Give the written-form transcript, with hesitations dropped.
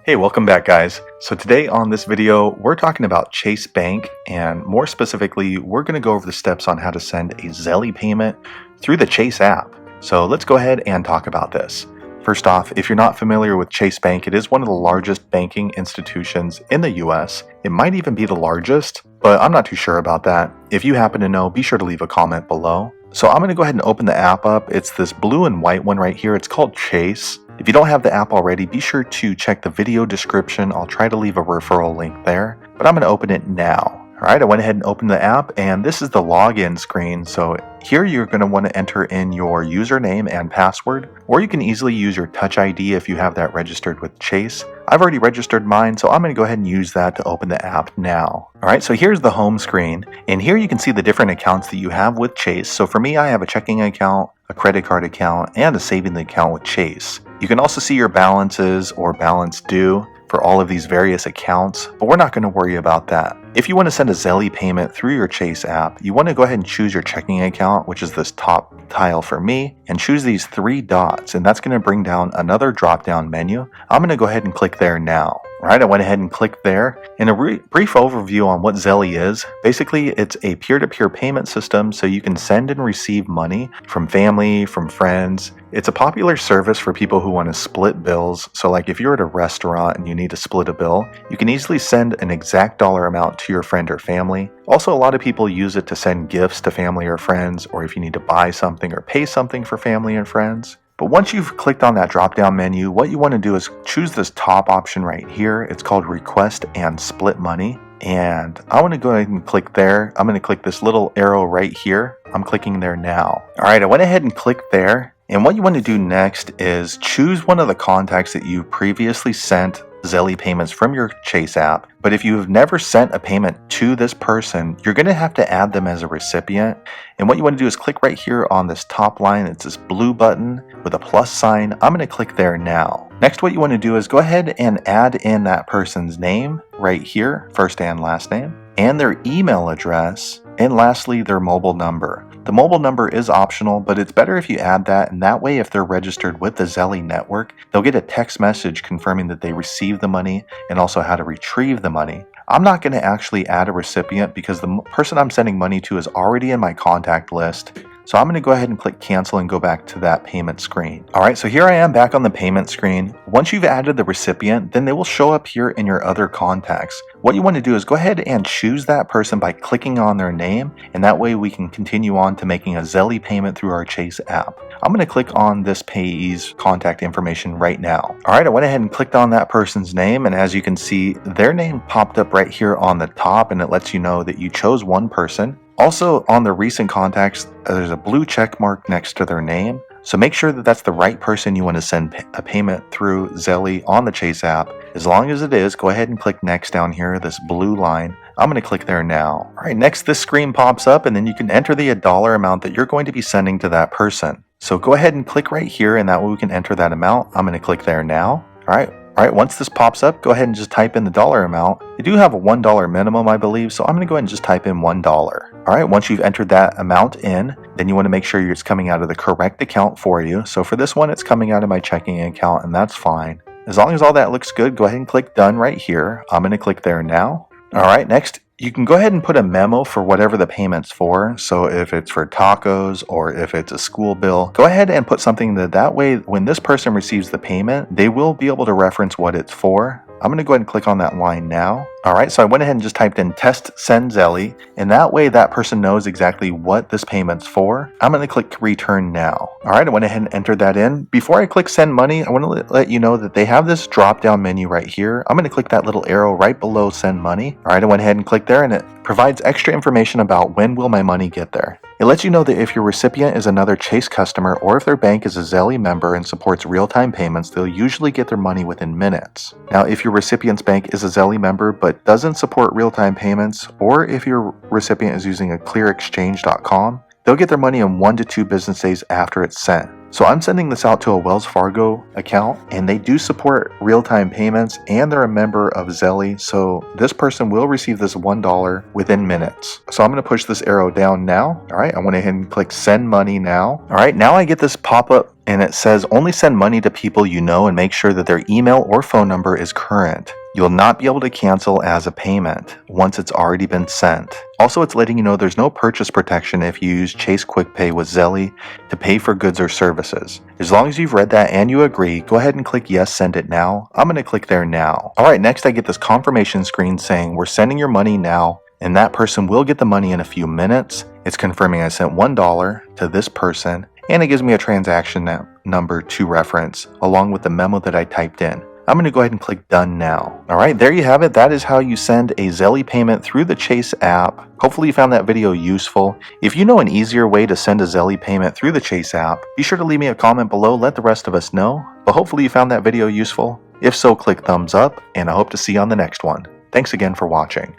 Hey, welcome back guys. So today on this video, we're talking about Chase Bank, and more specifically, we're going to go over the steps on how to send a Zelle payment through the Chase app. So let's go ahead and talk about this. First off, if you're not familiar with Chase Bank, it is one of the largest banking institutions in the US. It might even be the largest, but I'm not too sure about that. If you happen to know, be sure to leave a comment below. So I'm going to go ahead and open the app up. It's this blue and white one right here. It's called Chase. If you don't have the app already, be sure to check the video description. I'll try to leave a referral link there, but I'm going to open it now. Alright, I went ahead and opened the app, and this is the login screen. So here you're going to want to enter in your username and password, or you can easily use your Touch ID if you have that registered with Chase. I've already registered mine, so I'm going to go ahead and use that to open the app now. Alright, so here's the home screen, and here you can see the different accounts that you have with Chase. So for me, I have a checking account, a credit card account, and a savings account with Chase. You can also see your balances or balance due for all of these various accounts, but we're not going to worry about that. If you want to send a Zelle payment through your Chase app, you want to go ahead and choose your checking account, which is this top tile for me, and choose these three dots, and that's going to bring down another drop-down menu. I'm going to go ahead and click there now. Alright, I went ahead and clicked there. And a brief overview on what Zelle is. Basically, it's a peer-to-peer payment system, so you can send and receive money from family, from friends. It's a popular service for people who want to split bills. So like if you're at a restaurant and you need to split a bill, you can easily send an exact dollar amount to your friend or family. Also, a lot of people use it to send gifts to family or friends, or if you need to buy something or pay something for family and friends. But once you've clicked on that drop-down menu, what you want to do is choose this top option right here. It's called Request and Split Money. And I want to go ahead and click there. I'm going to click this little arrow right here. I'm clicking there now. All right, I went ahead and clicked there. And what you want to do next is choose one of the contacts that you previously sent Zelle payments from your Chase app. But if you have never sent a payment to this person, you're going to have to add them as a recipient. And what you want to do is click right here on this top line. It's this blue button with a plus sign. I'm going to click there now. Next, what you want to do is go ahead and add in that person's name right here, first and last name, and their email address, and lastly, their mobile number. The mobile number is optional, but it's better if you add that, and that way if they're registered with the Zelle network, they'll get a text message confirming that they received the money and also how to retrieve the money. I'm not going to actually add a recipient because the person I'm sending money to is already in my contact list. So I'm going to go ahead and click cancel and go back to that payment screen. Alright, so here I am back on the payment screen. Once you've added the recipient, then they will show up here in your other contacts. What you want to do is go ahead and choose that person by clicking on their name, and that way we can continue on to making a Zelle payment through our Chase app. I'm going to click on this payee's contact information right now. Alright, I went ahead and clicked on that person's name, and as you can see, their name popped up right here on the top, and it lets you know that you chose one person. Also, on the recent contacts, there's a blue check mark next to their name. So make sure that that's the right person you want to send a payment through Zelle on the Chase app. As long as it is, go ahead and click next down here, this blue line. I'm going to click there now. Alright, next this screen pops up, and then you can enter the dollar amount that you're going to be sending to that person. So go ahead and click right here, and that way we can enter that amount. I'm going to click there now. Alright, once this pops up, go ahead and just type in the dollar amount. You do have a $1 minimum, I believe, so I'm going to go ahead and just type in $1. Alright, once you've entered that amount in, then you want to make sure it's coming out of the correct account for you. So for this one, it's coming out of my checking account, and that's fine. As long as all that looks good, go ahead and click done right here. I'm going to click there now. Alright, next, you can go ahead and put a memo for whatever the payment's for. So if it's for tacos or if it's a school bill, go ahead and put something that way when this person receives the payment, they will be able to reference what it's for. I'm going to go ahead and click on that line now. Alright, so I went ahead and just typed in test send Zelle, and that way that person knows exactly what this payment's for. I'm going to click return now. Alright, I went ahead and entered that in. Before I click send money, I want to let you know that they have this drop down menu right here. I'm going to click that little arrow right below send money. Alright, I went ahead and clicked there, and it provides extra information about when will my money get there. It lets you know that if your recipient is another Chase customer or if their bank is a Zelle member and supports real-time payments, they'll usually get their money within minutes. Now, if your recipient's bank is a Zelle member but doesn't support real-time payments, or if your recipient is using a clearexchange.com, they'll get their money in 1 to 2 business days after it's sent. So I'm sending this out to a Wells Fargo account, and they do support real-time payments, and they're a member of Zelle, so this person will receive this $1 within minutes. So I'm going to push this arrow down now. All right, I went ahead and click send money now. All right, now I get this pop-up and it says only send money to people you know and make sure that their email or phone number is current. You'll not be able to cancel as a payment once it's already been sent. Also, it's letting you know there's no purchase protection if you use Chase QuickPay with Zelle to pay for goods or services. As long as you've read that and you agree, go ahead and click yes, send it now. I'm going to click there now. All right, next I get this confirmation screen saying we're sending your money now, and that person will get the money in a few minutes. It's confirming I sent $1 to this person, and it gives me a transaction number to reference along with the memo that I typed in. I'm going to go ahead and click done now. All right, there you have it. That is how you send a Zelle payment through the Chase app. Hopefully you found that video useful. If you know an easier way to send a Zelle payment through the Chase app, be sure to leave me a comment below. Let the rest of us know. But hopefully you found that video useful. If so, click thumbs up, and I hope to see you on the next one. Thanks again for watching.